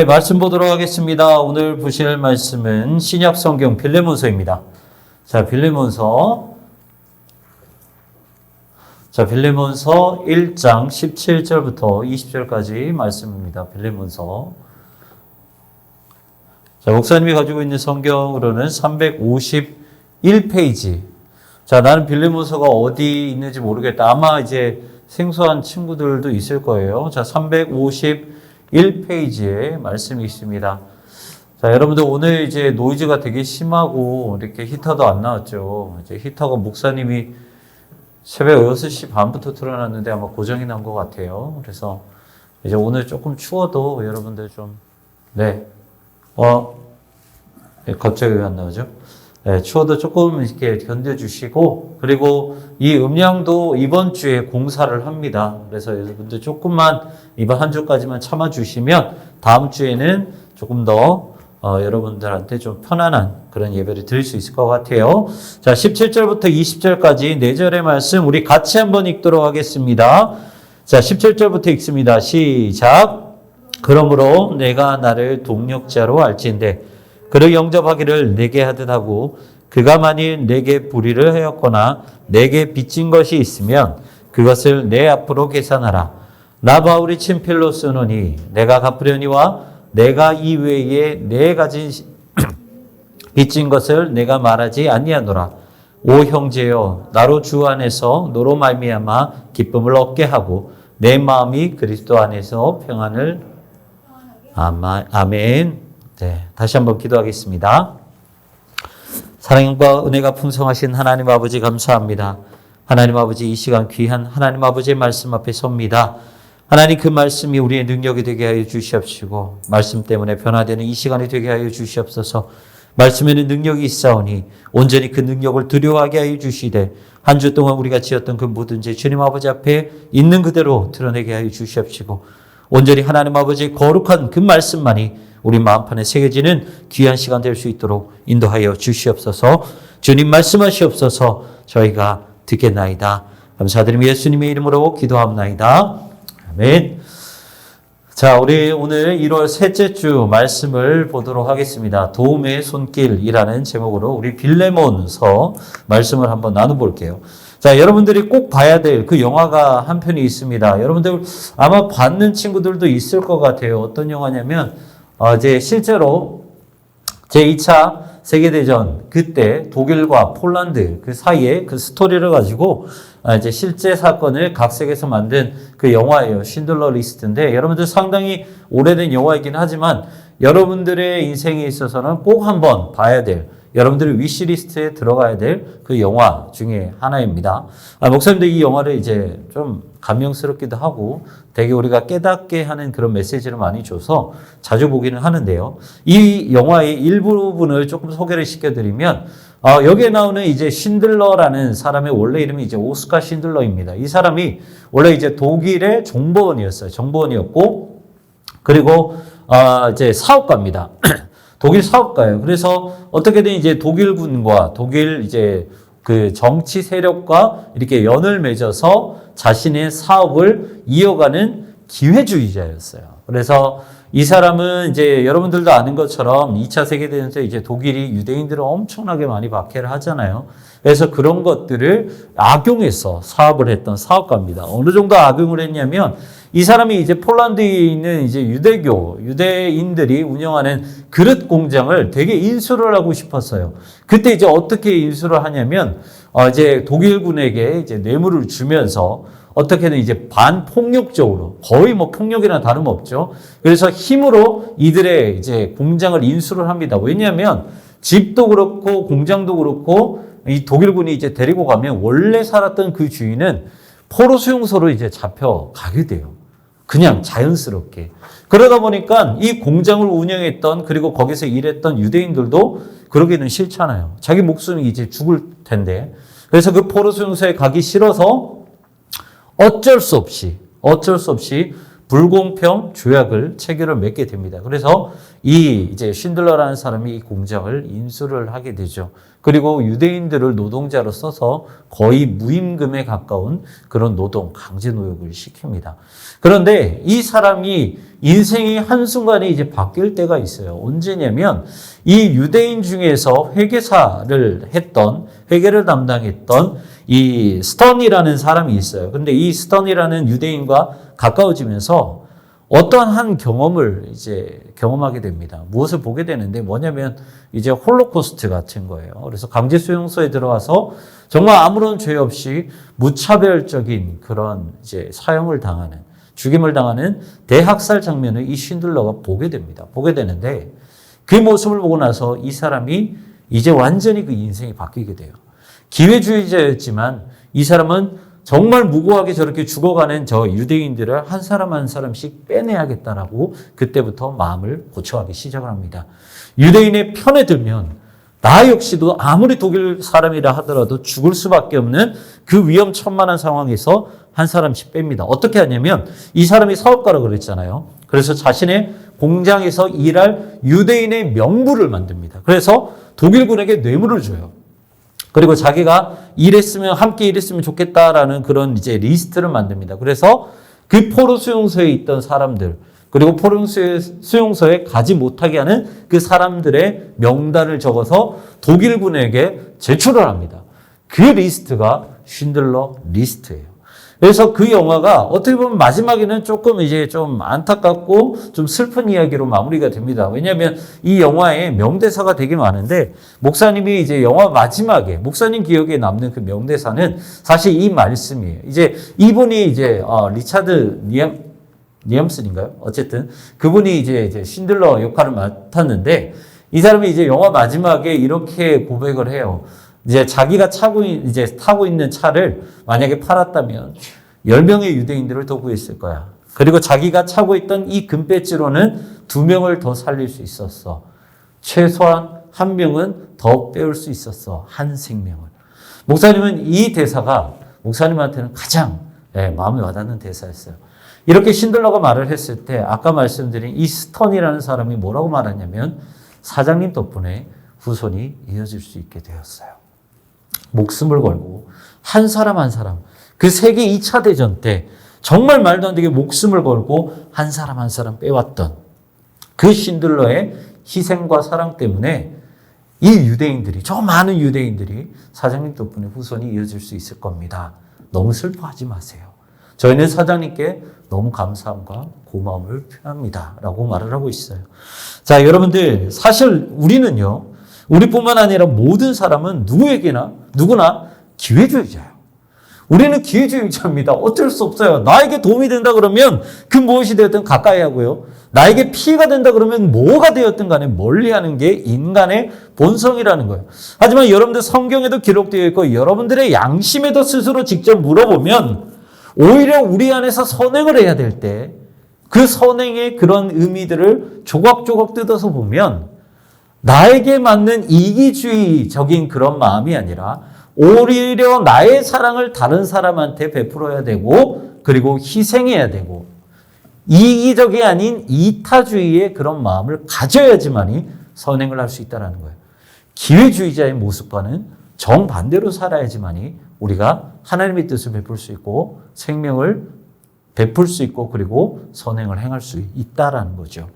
네, 말씀 보도록 하겠습니다. 오늘 보실 말씀은 신약 성경 빌레몬서입니다. 자, 빌레몬서 1장 17절부터 20절까지 말씀입니다. 빌레몬서. 자, 목사님이 가지고 있는 성경으로는 351페이지. 자, 나는 빌레몬서가 어디 있는지 모르겠다. 아마 이제 생소한 친구들도 있을 거예요. 자, 351페이지에 말씀이 있습니다. 자, 여러분들 오늘 이제 노이즈가 되게 심하고 이렇게 히터도 안 나왔죠. 이제 히터가 목사님이 새벽 6시 반부터 틀어놨는데 아마 고장이 난 것 같아요. 그래서 이제 오늘 조금 추워도 여러분들 좀, 갑자기 왜 안 나오죠? 네, 추워도 조금 이렇게 견뎌주시고, 그리고 이 음량도 이번 주에 공사를 합니다. 그래서 여러분들 조금만 이번 한 주까지만 참아주시면 다음 주에는 조금 더 여러분들한테 좀 편안한 그런 예배를 드릴 수 있을 것 같아요. 자, 17절부터 20절까지 4절의 말씀 우리 같이 한번 읽도록 하겠습니다. 자, 17절부터 읽습니다. 시작. 그러므로 내가 나를 동력자로 알지인데 그를 영접하기를 내게 하듯 하고 그가 만일 내게 불의를 하였거나 내게 빚진 것이 있으면 그것을 내 앞으로 계산하라. 나 바울이 친필로 쓰노니 내가 갚으려니와 내가 이외에 내 가진 빚진 것을 내가 말하지 아니하노라. 오 형제여, 나로 주 안에서 너로 말미암아 기쁨을 얻게 하고 내 마음이 그리스도 안에서 평안을 아멘. 네, 다시 한번 기도하겠습니다. 사랑과 은혜가 풍성하신 하나님 아버지 감사합니다. 하나님 아버지 이 시간 귀한 하나님 아버지의 말씀 앞에 섭니다. 하나님 그 말씀이 우리의 능력이 되게 하여 주시옵시고 말씀 때문에 변화되는 이 시간이 되게 하여 주시옵소서. 말씀에는 능력이 있사오니 온전히 그 능력을 두려워하게 하여 주시되 한 주 동안 우리가 지었던 그 모든 죄 주님 아버지 앞에 있는 그대로 드러내게 하여 주시옵시고 온전히 하나님 아버지의 거룩한 그 말씀만이 우리 마음판에 새겨지는 귀한 시간 될 수 있도록 인도하여 주시옵소서. 주님 말씀하시옵소서. 저희가 듣겠나이다. 감사드리며 예수님의 이름으로 기도합나이다. 아멘. 자, 우리 오늘 1월 셋째 주 말씀을 보도록 하겠습니다. 도움의 손길이라는 제목으로 우리 빌레몬서 말씀을 한번 나눠볼게요. 자, 여러분들이 꼭 봐야 될 그 영화가 한 편이 있습니다. 여러분들 아마 봤는 친구들도 있을 것 같아요. 어떤 영화냐면 이제 실제로 제2차 세계대전 그때 독일과 폴란드 그 사이에 그 스토리를 가지고 이제 실제 사건을 각색해서 만든 그 영화예요. 신들러 리스트인데 여러분들 상당히 오래된 영화이긴 하지만 여러분들의 인생에 있어서는 꼭 한번 봐야 될 여러분들의 위시리스트에 들어가야 될 그 영화 중에 하나입니다. 목사님도 이 영화를 이제 좀 감명스럽기도 하고 되게 우리가 깨닫게 하는 그런 메시지를 많이 줘서 자주 보기는 하는데요. 이 영화의 일부분을 조금 소개를 시켜드리면 여기에 나오는 이제 신들러라는 사람의 원래 이름이 이제 오스카 신들러입니다. 이 사람이 원래 이제 독일의 정보원이었어요. 정보원이었고 그리고 이제 사업가입니다. 독일 사업가예요. 그래서 어떻게든 이제 독일군과 독일 이제 그 정치 세력과 이렇게 연을 맺어서 자신의 사업을 이어가는 기회주의자였어요. 그래서 이 사람은 이제 여러분들도 아는 것처럼 2차 세계대전 때 이제 독일이 유대인들을 엄청나게 많이 박해를 하잖아요. 그래서 그런 것들을 악용해서 사업을 했던 사업가입니다. 어느 정도 악용을 했냐면 이 사람이 이제 폴란드에 있는 이제 유대인들이 운영하는 그릇 공장을 되게 인수를 하고 싶었어요. 그때 이제 어떻게 인수를 하냐면, 이제 독일군에게 이제 뇌물을 주면서 어떻게든 이제 반폭력적으로, 거의 뭐 폭력이나 다름없죠. 그래서 힘으로 이들의 이제 공장을 인수를 합니다. 왜냐하면 집도 그렇고 공장도 그렇고 이 독일군이 이제 데리고 가면 원래 살았던 그 주인은 포로 수용소로 이제 잡혀가게 돼요. 그냥 자연스럽게. 그러다 보니까 이 공장을 운영했던 그리고 거기서 일했던 유대인들도 그러기는 싫잖아요. 자기 목숨이 이제 죽을 텐데. 그래서 그 포로 수용소에 가기 싫어서 어쩔 수 없이 불공평 조약을 체결을 맺게 됩니다. 그래서 이 이제 쉰들러라는 사람이 이 공장을 인수를 하게 되죠. 그리고 유대인들을 노동자로 써서 거의 무임금에 가까운 그런 노동, 강제 노역을 시킵니다. 그런데 이 사람이 인생이 한순간에 이제 바뀔 때가 있어요. 언제냐면 이 유대인 중에서 회계를 담당했던 이 스턴이라는 사람이 있어요. 근데 이 스턴이라는 유대인과 가까워지면서 어떠한 한 경험을 이제 경험하게 됩니다. 무엇을 보게 되는데 뭐냐면 이제 홀로코스트 같은 거예요. 그래서 강제 수용소에 들어와서 정말 아무런 죄 없이 무차별적인 그런 이제 사형을 당하는, 죽임을 당하는 대학살 장면을 이 쉰들러가 보게 됩니다. 보게 되는데 그 모습을 보고 나서 이 사람이 이제 완전히 그 인생이 바뀌게 돼요. 기회주의자였지만 이 사람은 정말 무고하게 저렇게 죽어가는 저 유대인들을 한 사람 한 사람씩 빼내야겠다라고 그때부터 마음을 고쳐가기 시작을 합니다. 유대인의 편에 들면 나 역시도 아무리 독일 사람이라 하더라도 죽을 수밖에 없는 그 위험천만한 상황에서 한 사람씩 뺍니다. 어떻게 하냐면 이 사람이 사업가라고 그랬잖아요. 그래서 자신의 공장에서 일할 유대인의 명부를 만듭니다. 그래서 독일군에게 뇌물을 줘요. 그리고 자기가 함께 일했으면 좋겠다라는 그런 이제 리스트를 만듭니다. 그래서 그 포로 수용소에 있던 사람들, 그리고 포로 수용소에 가지 못하게 하는 그 사람들의 명단을 적어서 독일군에게 제출을 합니다. 그 리스트가 쉰들러 리스트예요. 그래서 그 영화가 어떻게 보면 마지막에는 조금 이제 좀 안타깝고 좀 슬픈 이야기로 마무리가 됩니다. 왜냐하면 이 영화에 명대사가 되게 많은데 목사님이 이제 영화 마지막에 목사님 기억에 남는 그 명대사는 사실 이 말씀이에요. 이제 이분이 이제 리차드 니엄슨인가요? 어쨌든 그분이 이제 쉰들러 역할을 맡았는데 이 사람이 이제 영화 마지막에 이렇게 고백을 해요. 이제 자기가 타고 있는 차를 만약에 팔았다면 10명의 유대인들을 더 구했을 거야. 그리고 자기가 차고 있던 이 금배지로는 2명을 더 살릴 수 있었어. 최소한 1명은 더 빼올 수 있었어. 한 생명을. 목사님은 이 대사가 목사님한테는 가장 마음에 와닿는 대사였어요. 이렇게 쉰들러가 말을 했을 때 아까 말씀드린 이 스턴이라는 사람이 뭐라고 말하냐면 사장님 덕분에 후손이 이어질 수 있게 되었어요. 목숨을 걸고 한 사람 한 사람, 그 세계 2차 대전 때 정말 말도 안 되게 목숨을 걸고 한 사람 한 사람 빼왔던 그 쉰들러의 희생과 사랑 때문에 이 유대인들이, 저 많은 유대인들이 사장님 덕분에 후손이 이어질 수 있을 겁니다. 너무 슬퍼하지 마세요. 저희는 사장님께 너무 감사함과 고마움을 표합니다. 라고 말을 하고 있어요. 자, 여러분들, 사실 우리뿐만 아니라 모든 사람은 누구나 기회주의자예요. 우리는 기회주의자입니다. 어쩔 수 없어요. 나에게 도움이 된다 그러면 그 무엇이 되었든 가까이 하고요. 나에게 피해가 된다 그러면 뭐가 되었든 간에 멀리하는 게 인간의 본성이라는 거예요. 하지만 여러분들 성경에도 기록되어 있고 여러분들의 양심에도 스스로 직접 물어보면 오히려 우리 안에서 선행을 해야 될 때 그 선행의 그런 의미들을 조각조각 뜯어서 보면 나에게 맞는 이기주의적인 그런 마음이 아니라 오히려 나의 사랑을 다른 사람한테 베풀어야 되고 그리고 희생해야 되고 이기적이 아닌 이타주의의 그런 마음을 가져야지만이 선행을 할 수 있다는 거예요. 기회주의자의 모습과는 정반대로 살아야지만이 우리가 하나님의 뜻을 베풀 수 있고 생명을 베풀 수 있고 그리고 선행을 행할 수 있다라는 거죠.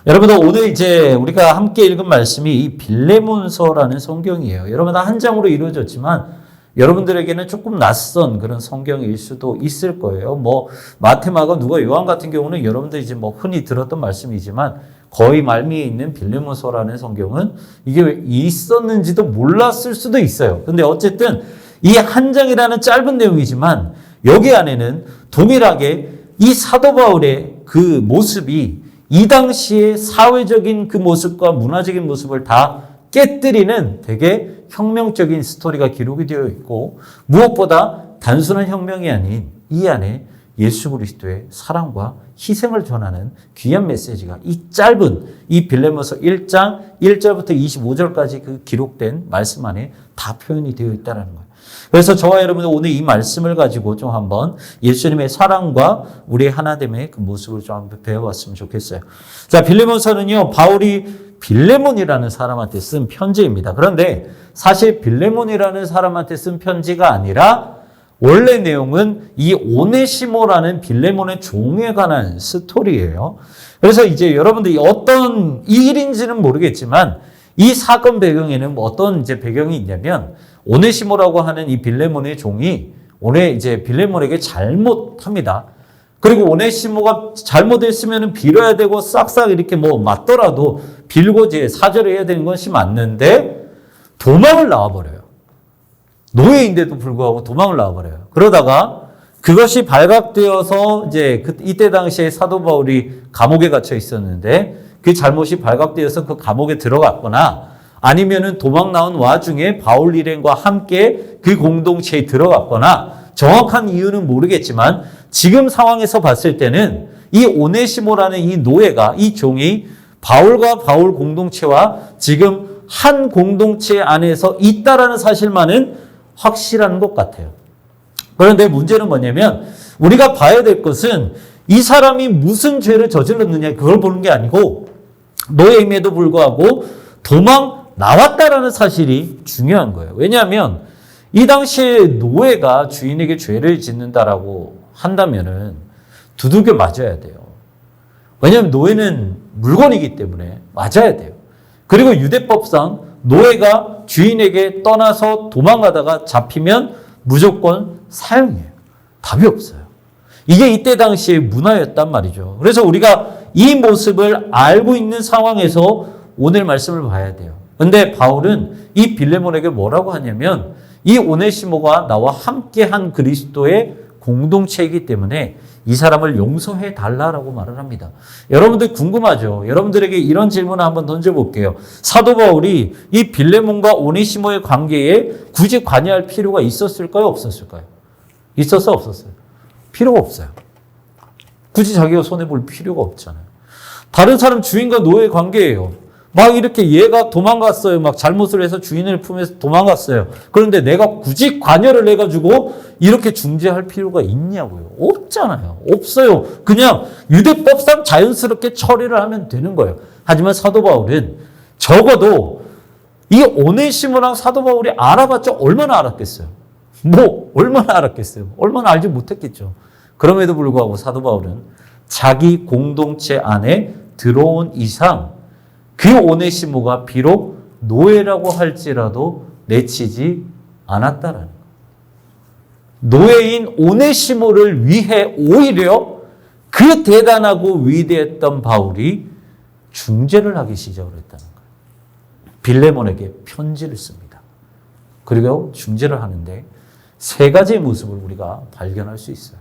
여러분들 오늘 이제 우리가 함께 읽은 말씀이 이 빌레몬서라는 성경이에요. 여러분 다 한 장으로 이루어졌지만 여러분들에게는 조금 낯선 그런 성경일 수도 있을 거예요. 마태, 마가, 누가, 요한 같은 경우는 여러분들 이제 흔히 들었던 말씀이지만 거의 말미에 있는 빌레몬서라는 성경은 이게 왜 있었는지도 몰랐을 수도 있어요. 근데 어쨌든 이 한 장이라는 짧은 내용이지만 여기 안에는 동일하게 이 사도 바울의 그 모습이 이 당시의 사회적인 그 모습과 문화적인 모습을 다 깨뜨리는 되게 혁명적인 스토리가 기록이 되어 있고 무엇보다 단순한 혁명이 아닌 이 안에 예수 그리스도의 사랑과 희생을 전하는 귀한 메시지가 이 짧은 이 빌레몬서 1장 1절부터 25절까지 그 기록된 말씀 안에 다 표현이 되어 있다는 거예요. 그래서 저와 여러분은 오늘 이 말씀을 가지고 좀 한번 예수님의 사랑과 우리의 하나됨의 그 모습을 좀 한번 배워봤으면 좋겠어요. 자, 빌레몬서는요, 바울이 빌레몬이라는 사람한테 쓴 편지입니다. 그런데 사실 빌레몬이라는 사람한테 쓴 편지가 아니라 원래 내용은 이 오네시모라는 빌레몬의 종에 관한 스토리예요. 그래서 이제 여러분들이 어떤 일인지는 모르겠지만 이 사건 배경에는 어떤 이제 배경이 있냐면 오네시모라고 하는 이 빌레몬의 종이 이제 빌레몬에게 잘못합니다. 그리고 오네시모가 잘못했으면 빌어야 되고 싹싹 이렇게 뭐 맞더라도 빌고 이제 사죄를 해야 되는 것이 맞는데 도망을 나와버려요. 노예인데도 불구하고 도망을 나와버려요. 그러다가 그것이 발각되어서 이제 이때 당시에 사도 바울이 감옥에 갇혀 있었는데 그 잘못이 발각되어서 그 감옥에 들어갔거나 아니면은 도망 나온 와중에 바울 일행과 함께 그 공동체에 들어갔거나 정확한 이유는 모르겠지만 지금 상황에서 봤을 때는 이 오네시모라는 이 노예가 이 종이 바울과 바울 공동체와 지금 한 공동체 안에서 있다라는 사실만은 확실한 것 같아요. 그런데 문제는 뭐냐면 우리가 봐야 될 것은 이 사람이 무슨 죄를 저질렀느냐 그걸 보는 게 아니고 노예임에도 불구하고 도망 나왔다라는 사실이 중요한 거예요. 왜냐하면 이 당시에 노예가 주인에게 죄를 짓는다라고 한다면은 두들겨 맞아야 돼요. 왜냐하면 노예는 물건이기 때문에 맞아야 돼요. 그리고 유대법상 노예가 주인에게 떠나서 도망가다가 잡히면 무조건 사형이에요. 답이 없어요. 이게 이때 당시의 문화였단 말이죠. 그래서 우리가 이 모습을 알고 있는 상황에서 오늘 말씀을 봐야 돼요. 근데 바울은 이 빌레몬에게 뭐라고 하냐면 이 오네시모가 나와 함께한 그리스도의 공동체이기 때문에 이 사람을 용서해 달라라고 말을 합니다. 여러분들 궁금하죠? 여러분들에게 이런 질문을 한번 던져볼게요. 사도 바울이 이 빌레몬과 오네시모의 관계에 굳이 관여할 필요가 있었을까요? 없었을까요? 있었어? 없었어요? 필요가 없어요. 굳이 자기가 손해볼 필요가 없잖아요. 다른 사람 주인과 노예 관계예요. 막 이렇게 얘가 도망갔어요. 막 잘못을 해서 주인을 품에서 도망갔어요. 그런데 내가 굳이 관여를 해가지고 이렇게 중재할 필요가 있냐고요. 없잖아요. 없어요. 그냥 유대법상 자연스럽게 처리를 하면 되는 거예요. 하지만 사도 바울은 적어도 이 오네시모랑 사도 바울이 알아봤자 얼마나 알았겠어요. 얼마나 알았겠어요. 얼마나 알지 못했겠죠. 그럼에도 불구하고 사도 바울은 자기 공동체 안에 들어온 이상 그 오네시모가 비록 노예라고 할지라도 내치지 않았다라는 거예요. 노예인 오네시모를 위해 오히려 그 대단하고 위대했던 바울이 중재를 하기 시작을 했다는 거예요. 빌레몬에게 편지를 씁니다. 그리고 중재를 하는데 세 가지의 모습을 우리가 발견할 수 있어요.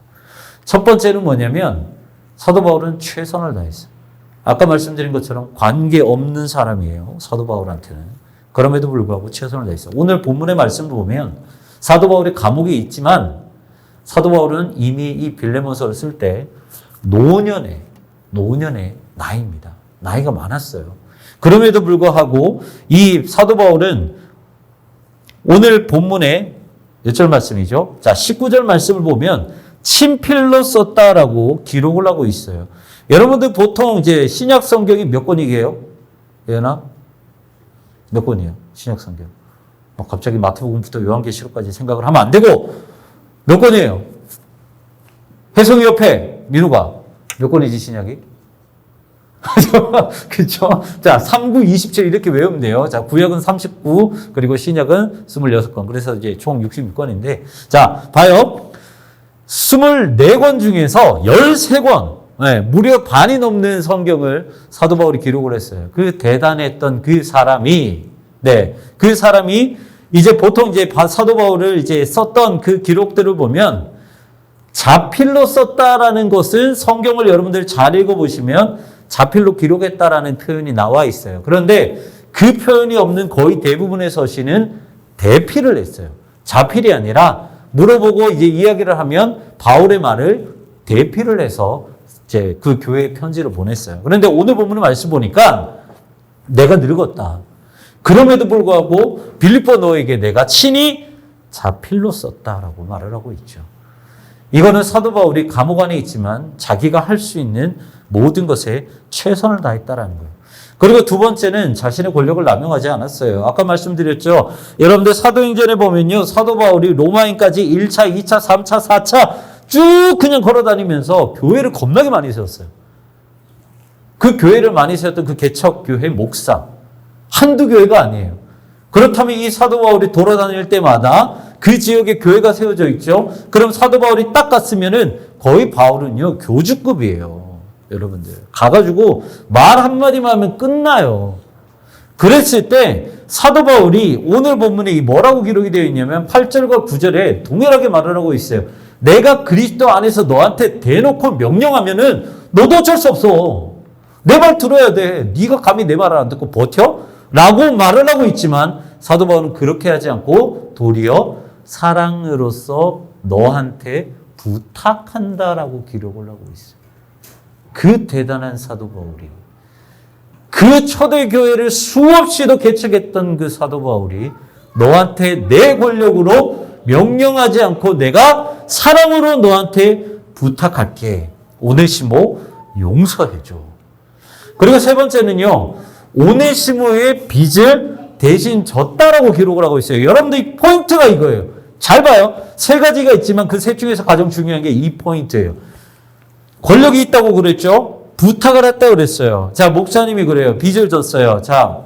첫 번째는 뭐냐면 사도 바울은 최선을 다했어요. 아까 말씀드린 것처럼 관계없는 사람이에요. 사도 바울한테는. 그럼에도 불구하고 최선을 다했어요. 오늘 본문의 말씀을 보면 사도 바울이 감옥에 있지만 사도 바울은 이미 이 빌레몬서를 쓸 때 노년의 나이입니다. 나이가 많았어요. 그럼에도 불구하고 이 사도 바울은 오늘 본문의 몇 절 말씀이죠? 자, 19절 말씀을 보면 친필로 썼다라고 기록을 하고 있어요. 여러분들 보통 이제 신약 성경이 몇 권이게요? 예나? 몇 권이에요? 신약 성경. 갑자기 마태복음부터 요한계시록까지 생각을 하면 안 되고 몇 권이에요? 혜성이 옆에 민우가 몇 권이지 신약이? 그렇죠? 자, 3, 9, 27 이렇게 외우면 돼요. 자, 구약은 39 그리고 신약은 26권. 그래서 이제 총 66권인데 자, 봐요. 24권 중에서 13권 네, 무려 반이 넘는 성경을 사도 바울이 기록을 했어요. 그 대단했던 그 사람이 이제 보통 이제 사도 바울을 이제 썼던 그 기록들을 보면 자필로 썼다라는 것은 성경을 여러분들 잘 읽어보시면 자필로 기록했다라는 표현이 나와 있어요. 그런데 그 표현이 없는 거의 대부분의 서신은 대필을 했어요. 자필이 아니라 물어보고 이제 이야기를 하면 바울의 말을 대필을 해서 이제 그 교회에 편지를 보냈어요. 그런데 오늘 본문의 말씀 보니까 내가 늙었다. 그럼에도 불구하고 빌립보 너에게 내가 친히 자필로 썼다라고 말을 하고 있죠. 이거는 사도 바울이 감옥 안에 있지만 자기가 할 수 있는 모든 것에 최선을 다했다라는 거예요. 그리고 두 번째는 자신의 권력을 남용하지 않았어요. 아까 말씀드렸죠. 여러분들 사도행전에 보면요. 사도 바울이 로마인까지 1차, 2차, 3차, 4차 쭉 그냥 걸어다니면서 교회를 겁나게 많이 세웠어요. 그 교회를 많이 세웠던 그 개척교회 목사. 한두 교회가 아니에요. 그렇다면 이 사도 바울이 돌아다닐 때마다 그 지역에 교회가 세워져 있죠. 그럼 사도 바울이 딱 갔으면은 거의 바울은요, 교주급이에요. 여러분들. 가가지고 말 한마디만 하면 끝나요. 그랬을 때 사도 바울이 오늘 본문에 뭐라고 기록이 되어 있냐면 8절과 9절에 동일하게 말을 하고 있어요. 내가 그리스도 안에서 너한테 대놓고 명령하면은 너도 어쩔 수 없어. 내 말 들어야 돼. 네가 감히 내 말을 안 듣고 버텨? 라고 말을 하고 있지만 사도 바울은 그렇게 하지 않고 도리어 사랑으로서 너한테 부탁한다라고 기록을 하고 있어요. 그 대단한 사도 바울이, 그 초대교회를 수없이도 개척했던 그 사도 바울이 너한테 내 권력으로 명령하지 않고 내가 사랑으로 너한테 부탁할게. 오네시모 용서해줘. 그리고 세 번째는요, 오네시모의 빚을 대신 졌다라고 기록을 하고 있어요. 여러분들 이 포인트가 이거예요. 잘 봐요. 세 가지가 있지만 그 셋 중에서 가장 중요한 게 이 포인트예요. 권력이 있다고 그랬죠. 부탁을 했다고 그랬어요. 자, 목사님이 그래요. 빚을 졌어요. 자,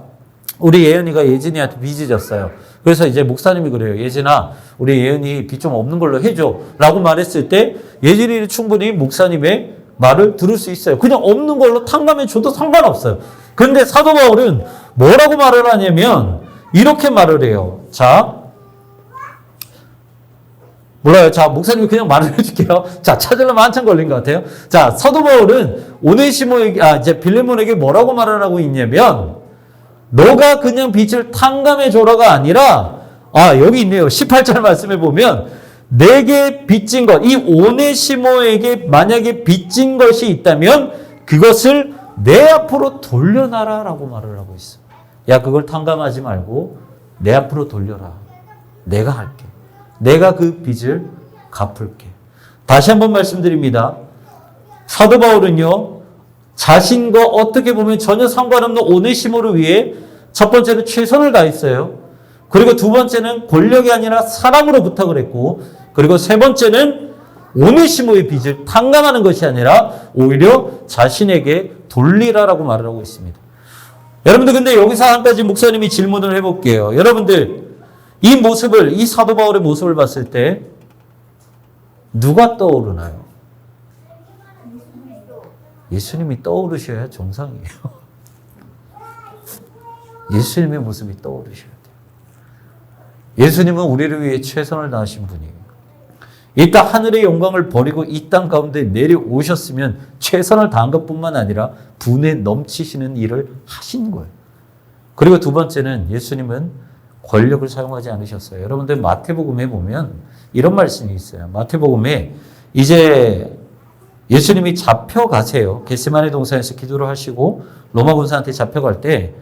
우리 예은이가 예진이한테 빚을 졌어요. 그래서 이제 목사님이 그래요. 예진아, 우리 예은이 빚 좀 없는 걸로 해줘. 라고 말했을 때 예진이는 충분히 목사님의 말을 들을 수 있어요. 그냥 없는 걸로 탕감해 줘도 상관없어요. 근데 사도 바울은 뭐라고 말을 하냐면 이렇게 말을 해요. 자, 몰라요. 자, 목사님이 그냥 말을 해줄게요. 자, 찾으려면 한참 걸린 것 같아요. 자, 사도 바울은 오네시모에게, 이제 빌레몬에게 뭐라고 말을 하고 있냐면, 너가 그냥 빚을 탕감해줘라가 아니라, 여기 있네요. 18절 말씀해 보면, 내게 빚진 것, 이 오네시모에게 만약에 빚진 것이 있다면, 그것을 내 앞으로 돌려놔라라고 말을 하고 있어. 야, 그걸 탕감하지 말고, 내 앞으로 돌려라. 내가 할게. 내가 그 빚을 갚을게. 다시 한번 말씀드립니다. 사도 바울은요, 자신과 어떻게 보면 전혀 상관없는 오네시모를 위해 첫 번째는 최선을 다했어요. 그리고 두 번째는 권력이 아니라 사랑으로 부탁을 했고, 그리고 세 번째는 오네시모의 빚을 탕감하는 것이 아니라 오히려 자신에게 돌리라라고 말을 하고 있습니다. 여러분들, 근데 여기서 한 가지 목사님이 질문을 해볼게요. 여러분들, 이 모습을, 이 사도 바울의 모습을 봤을 때 누가 떠오르나요? 예수님이 떠오르셔야 정상이에요. 예수님의 모습이 떠오르셔야 돼요. 예수님은 우리를 위해 최선을 다하신 분이에요. 이 땅 하늘의 영광을 버리고 이 땅 가운데 내려오셨으면 최선을 다한 것뿐만 아니라 분에 넘치시는 일을 하신 거예요. 그리고 두 번째는 예수님은 권력을 사용하지 않으셨어요. 여러분들 마태복음에 보면 이런 말씀이 있어요. 마태복음에 이제 예수님이 잡혀가세요. 겟세마네 동산에서 기도를 하시고 로마 군사한테 잡혀갈 때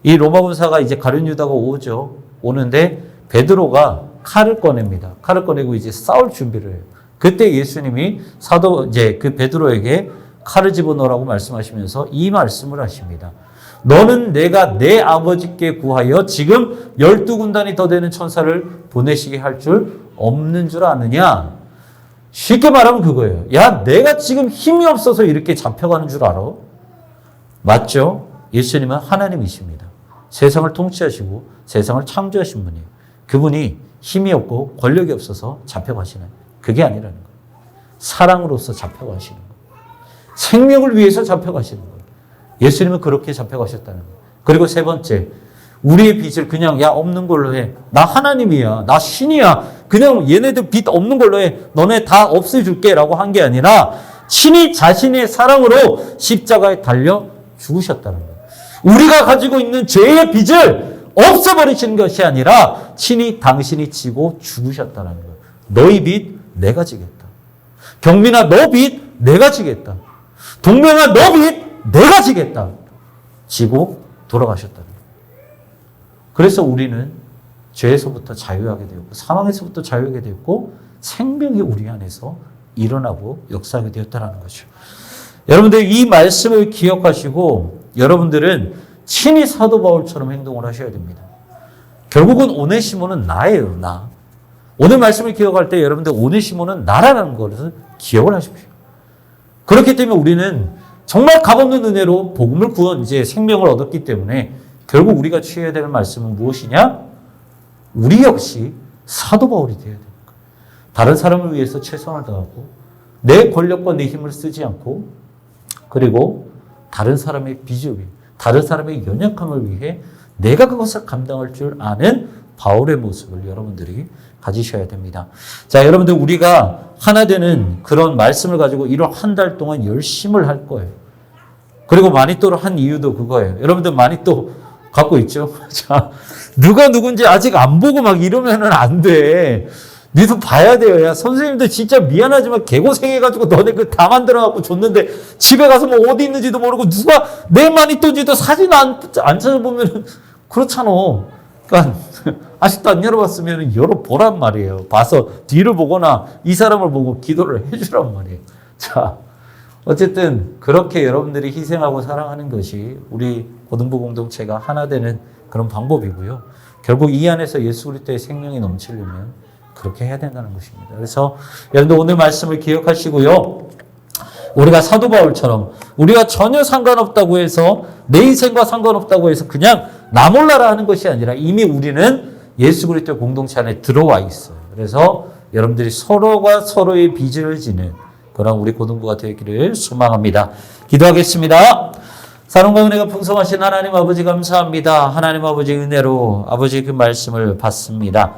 이 로마 군사가 이제 가룟 유다가 오죠. 오는데 베드로가 칼을 꺼냅니다. 칼을 꺼내고 이제 싸울 준비를 해요. 그때 예수님이 이제 그 베드로에게 칼을 집어넣으라고 말씀하시면서 이 말씀을 하십니다. 너는 내가 내 아버지께 구하여 지금 12군단이 더 되는 천사를 보내시게 할 줄 없는 줄 아느냐? 쉽게 말하면 그거예요. 야, 내가 지금 힘이 없어서 이렇게 잡혀가는 줄 알아? 맞죠? 예수님은 하나님이십니다. 세상을 통치하시고 세상을 창조하신 분이에요. 그분이 힘이 없고 권력이 없어서 잡혀가시는, 그게 아니라는 거예요. 사랑으로서 잡혀가시는 거예요. 생명을 위해서 잡혀가시는 거예요. 예수님은 그렇게 잡혀가셨다는 거예요. 그리고 세 번째, 우리의 빚을 그냥 야 없는 걸로 해. 나 하나님이야. 나 신이야. 그냥 얘네들 빚 없는 걸로 해. 너네 다 없애줄게 라고 한 게 아니라 친히 자신의 사랑으로 십자가에 달려 죽으셨다는 거예요. 우리가 가지고 있는 죄의 빚을 없애버리시는 것이 아니라 친히 당신이 지고 죽으셨다는 거예요. 너희 빚 내가 지겠다. 경민아 너 빚 내가 지겠다. 동명아 너 빚 내가 지겠다. 지고 돌아가셨다는 거예요. 그래서 우리는 죄에서부터 자유하게 되었고 사망에서부터 자유하게 되었고 생명이 우리 안에서 일어나고 역사하게 되었다는 거죠. 여러분들 이 말씀을 기억하시고 여러분들은 친히 사도 바울처럼 행동을 하셔야 됩니다. 결국은 오네시모는 나예요, 나. 오늘 말씀을 기억할 때 여러분들 오네시모는 나라는 것을 기억을 하십시오. 그렇기 때문에 우리는 정말 값없는 은혜로 복음을 구원 이제 생명을 얻었기 때문에 결국 우리가 취해야 될 말씀은 무엇이냐? 우리 역시 사도 바울이 되어야 됩니다. 다른 사람을 위해서 최선을 다하고 내 권력과 내 힘을 쓰지 않고 그리고 다른 사람의 빚을 위해 다른 사람의 연약함을 위해 내가 그것을 감당할 줄 아는 바울의 모습을 여러분들이 가지셔야 됩니다. 자, 여러분들 우리가 하나 되는 그런 말씀을 가지고 1월 한 달 동안 열심을 할 거예요. 그리고 마니또를 한 이유도 그거예요. 여러분들 마니또 갖고 있죠? 자, 누가 누군지 아직 안 보고 막 이러면은 안 돼. 니도 봐야 돼요. 야, 선생님들 진짜 미안하지만 개고생해가지고 너네 그 다 만들어갖고 줬는데 집에 가서 뭐 어디 있는지도 모르고 누가 내 마니또인지도 사진 안 찾아보면은 그렇잖아. 그러니까 아직도 안 열어봤으면 열어보란 말이에요. 봐서 뒤를 보거나 이 사람을 보고 기도를 해주란 말이에요. 자, 어쨌든 그렇게 여러분들이 희생하고 사랑하는 것이 우리 고등부 공동체가 하나 되는 그런 방법이고요. 결국 이 안에서 예수 그리스도의 생명이 넘치려면 그렇게 해야 된다는 것입니다. 그래서 여러분들 오늘 말씀을 기억하시고요. 우리가 사도 바울처럼 우리가 전혀 상관없다고 해서 내 인생과 상관없다고 해서 그냥 나 몰라라 하는 것이 아니라 이미 우리는 예수 그리스도 공동체 안에 들어와 있어요. 그래서 여러분들이 서로가 서로의 빚을 지는 그런 우리 고등부가 되기를 소망합니다. 기도하겠습니다. 사랑과 은혜가 풍성하신 하나님 아버지 감사합니다. 하나님 아버지 은혜로 아버지 그 말씀을 받습니다.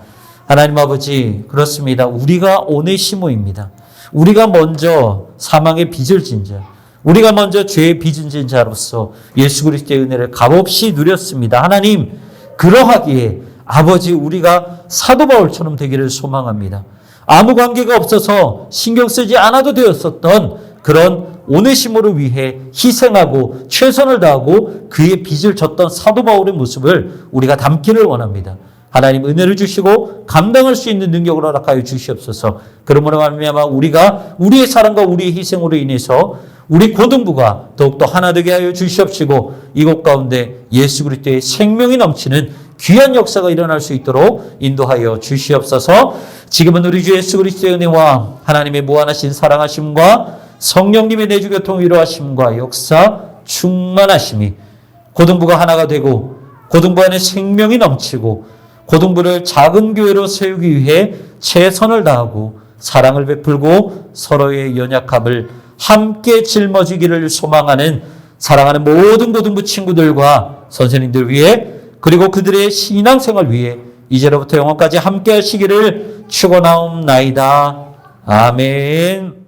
하나님 아버지 그렇습니다. 우리가 오네시모입니다. 우리가 먼저 사망의 빚을 진 자, 우리가 먼저 죄의 빚을 진 자로서 예수 그리스도의 은혜를 값없이 누렸습니다. 하나님 그러하기에 아버지 우리가 사도 바울처럼 되기를 소망합니다. 아무 관계가 없어서 신경 쓰지 않아도 되었었던 그런 오네시모를 위해 희생하고 최선을 다하고 그의 빚을 졌던 사도 바울의 모습을 우리가 담기를 원합니다. 하나님 은혜를 주시고 감당할 수 있는 능력을 허락하여 주시옵소서. 그러므로 말미암아 우리가 우리의 사랑과 우리의 희생으로 인해서 우리 고등부가 더욱더 하나 되게 하여 주시옵시고 이곳 가운데 예수 그리스도의 생명이 넘치는 귀한 역사가 일어날 수 있도록 인도하여 주시옵소서. 지금은 우리 주 예수 그리스도의 은혜와 하나님의 무한하신 사랑하심과 성령님의 내주 교통 위로하심과 역사 충만하심이 고등부가 하나가 되고 고등부 안에 생명이 넘치고 고등부를 작은 교회로 세우기 위해 최선을 다하고 사랑을 베풀고 서로의 연약함을 함께 짊어지기를 소망하는 사랑하는 모든 고등부 친구들과 선생님들 위해 그리고 그들의 신앙생활 위해 이제로부터 영원까지 함께 하시기를 축원하옵나이다. 아멘.